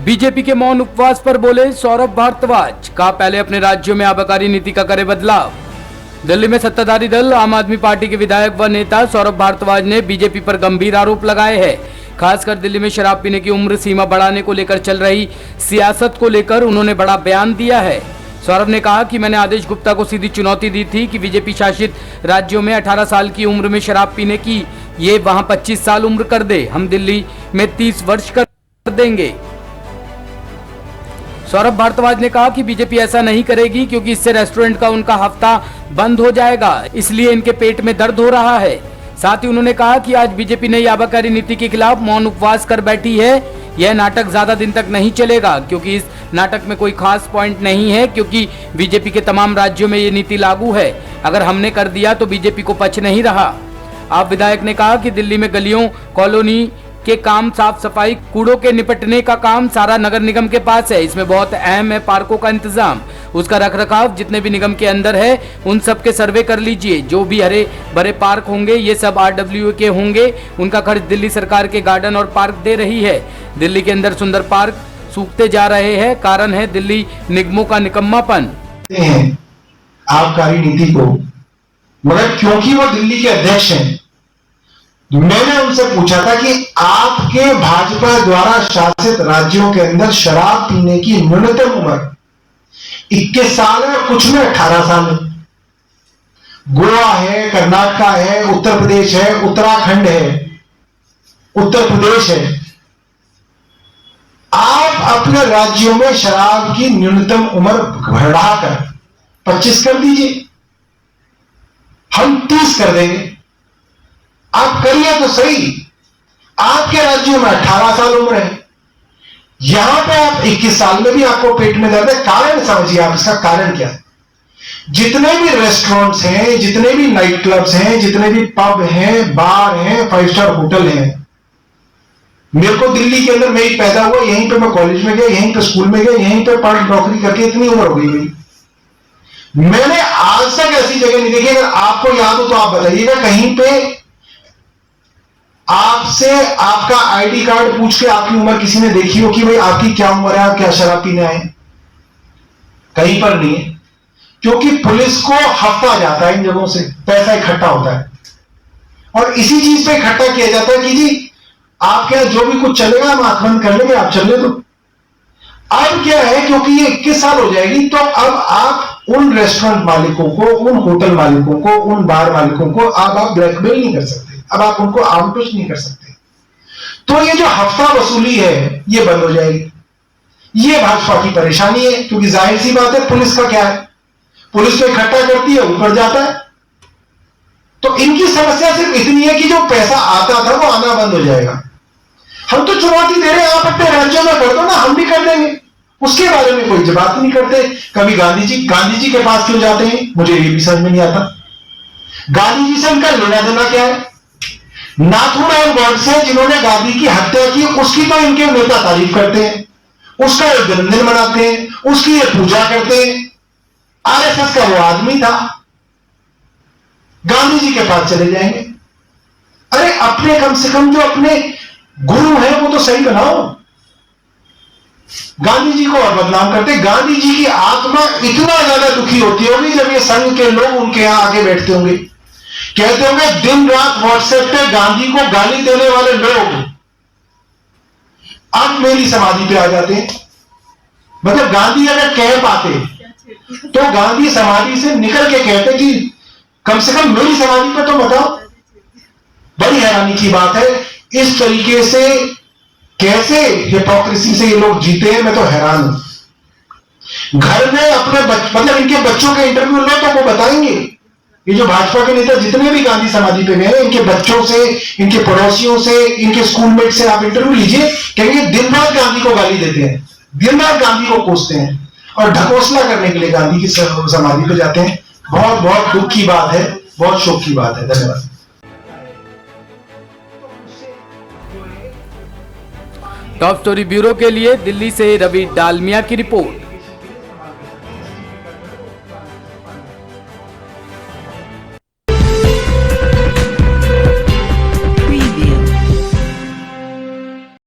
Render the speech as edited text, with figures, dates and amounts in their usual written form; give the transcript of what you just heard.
BJP के मौन उपवास पर बोले सौरभ भारद्वाज, कहा पहले अपने राज्यों में आबकारी नीति का करे बदलाव। दिल्ली में सत्ताधारी दल आम आदमी पार्टी के विधायक व नेता सौरभ भारद्वाज ने बीजेपी पर गंभीर आरोप लगाए हैं। खासकर दिल्ली में शराब पीने की उम्र सीमा बढ़ाने को लेकर चल रही सियासत को लेकर उन्होंने बड़ा बयान दिया है। सौरभ ने कहा कि मैंने आदेश गुप्ता को सीधी चुनौती दी थी कि बीजेपी शासित राज्यों में 18 साल की उम्र में शराब पीने की ये वहां 25 साल उम्र कर दे, हम दिल्ली में 30 वर्ष कर देंगे। सौरभ भारद्वाज ने कहा कि बीजेपी ऐसा नहीं करेगी क्योंकि इससे रेस्टोरेंट का उनका हफ्ता बंद हो जाएगा, इसलिए इनके पेट में दर्द हो रहा है। साथ ही उन्होंने कहा कि आज बीजेपी नई आबकारी नीति के खिलाफ मौन उपवास कर बैठी है। यह नाटक ज्यादा दिन तक नहीं चलेगा क्योंकि इस नाटक में कोई खास पॉइंट नहीं है, क्योंकि बीजेपी के तमाम राज्यों में ये नीति लागू है। अगर हमने कर दिया तो बीजेपी को पच नहीं रहा। आप विधायक ने कहा कि दिल्ली में गलियों कॉलोनी के काम, साफ सफाई, कूड़ों के निपटने का काम सारा नगर निगम के पास है। इसमें बहुत अहम है पार्कों का इंतजाम, उसका रखरखाव जितने भी निगम के अंदर है उन सब के सर्वे कर लीजिए। जो भी हरे भरे पार्क होंगे ये सब RWA के होंगे, उनका खर्च दिल्ली सरकार के गार्डन और पार्क दे रही है। दिल्ली के अंदर सुंदर पार्क सूखते जा रहे हैं, कारण है दिल्ली निगमों का निकम्मापन। आबकारी नीति को, मगर क्योंकि वो दिल्ली के अध्यक्ष हैं, मैंने उनसे पूछा था कि आपके भाजपा द्वारा शासित राज्यों के अंदर शराब पीने की न्यूनतम उम्र 21 साल है, कुछ में 18 साल है। गोवा है, कर्नाटक है, उत्तर प्रदेश है, उत्तराखंड है, उत्तर प्रदेश है। आप अपने राज्यों में शराब की न्यूनतम उम्र बढ़ाकर 25 कर दीजिए, हम 30 कर देंगे। आप करिए तो सही। आपके राज्यों में 18 साल उम्र है, यहां पे आप 21 साल में भी आपको पेट में दर्द है। कारण समझिए आप, इसका कारण क्या है? जितने भी रेस्टोरेंट्स हैं, जितने भी नाइट क्लब्स हैं, जितने भी पब हैं, बार हैं, 5 स्टार होटल हैं, मेरे को दिल्ली के अंदर, मैं ही पैदा हुआ, यहीं पे मैं कॉलेज में गया, यहीं पे स्कूल में गया, यहीं पे पढ़ नौकरी करके इतनी उम्र हो गई मेरी, मैंने आज तक ऐसी जगह नहीं देखी। अगर आपको याद हो तो आप बताइएगा, कहीं पे आपसे आपका आईडी कार्ड पूछ के आपकी उम्र किसी ने देखी हो कि भाई आपकी क्या उम्र है, आप क्या शराब पीने आए? कहीं पर नहीं है, क्योंकि पुलिस को हफ्ता जाता है इन जगहों से, पैसा इकट्ठा होता है और इसी चीज पे इकट्ठा किया जाता है कि जी आपके यहां जो भी कुछ चलेगा हम आंख बंद कर लेंगे, आप चलने दो। अब क्या है, क्योंकि ये 21 साल हो जाएगी तो अब आप उन रेस्टोरेंट मालिकों को, उन होटल मालिकों को, उन बार मालिकों को अब आप ब्लैकमेल नहीं कर सकते, अब आप उनको आउटपुश नहीं कर सकते। तो ये जो हफ्ता वसूली है ये बंद हो जाएगी। ये भाजपा की परेशानी है, क्योंकि जाहिर सी बात है, पुलिस का क्या है, पुलिस तो इकट्ठा करती है, ऊपर जाता है। तो इनकी समस्या सिर्फ इतनी है कि जो पैसा आता था वो आना बंद हो जाएगा। हम तो चुनौती दे रहे हैं, आप अपने राज्यों में कर दो ना, हम भी कर देंगे। उसके बारे में कोई बात नहीं करते। कभी गांधी जी के पास क्यों जाते हैं, मुझे ये भी समझ में नहीं आता। गांधी जी से उनका लेना देना क्या है? नाथूराम गोडसे जिन्होंने गांधी की हत्या की, उसकी तो इनके नेता तारीफ करते हैं, उसका एक जन्मदिन मनाते हैं, उसकी ये पूजा करते हैं। RSS का वो आदमी था, गांधी जी के पास चले जाएंगे। अरे अपने कम से कम जो अपने गुरु हैं वो तो सही बनाओ। गांधी जी को और बदनाम करते। गांधी जी की आत्मा इतना ज्यादा दुखी होती होगी जब ये संघ के लोग उनके यहां आके बैठते होंगे, कहते होंगे दिन रात व्हाट्सएप पे गांधी को गाली देने वाले लोग अब मेरी समाधि पे आ जाते हैं। मतलब गांधी अगर कह पाते तो गांधी समाधि से निकल के कहते कि कम से कम मेरी समाधि पे तो बताओ। बड़ी हैरानी की बात है, इस तरीके से कैसे हिपोक्रेसी से ये लोग जीते हैं, मैं तो हैरान हूं। घर में अपने मतलब इनके बच्चों के इंटरव्यू लो तो वो बताएंगे, ये जो भाजपा के नेता जितने भी गांधी समाधि पे गए, इनके बच्चों से, इनके पड़ोसियों से, इनके स्कूलमेट से आप इंटरव्यू लीजिए, कहेंगे दिन रात गांधी को गाली देते हैं, दिन रात गांधी को कोसते हैं और ढकोसला करने के लिए गांधी की समाधि पे जाते हैं। बहुत बहुत दुख की बात है, बहुत शोक की बात है। धन्यवाद। टॉप स्टोरी ब्यूरो के लिए दिल्ली से रवि डालमिया की रिपोर्ट।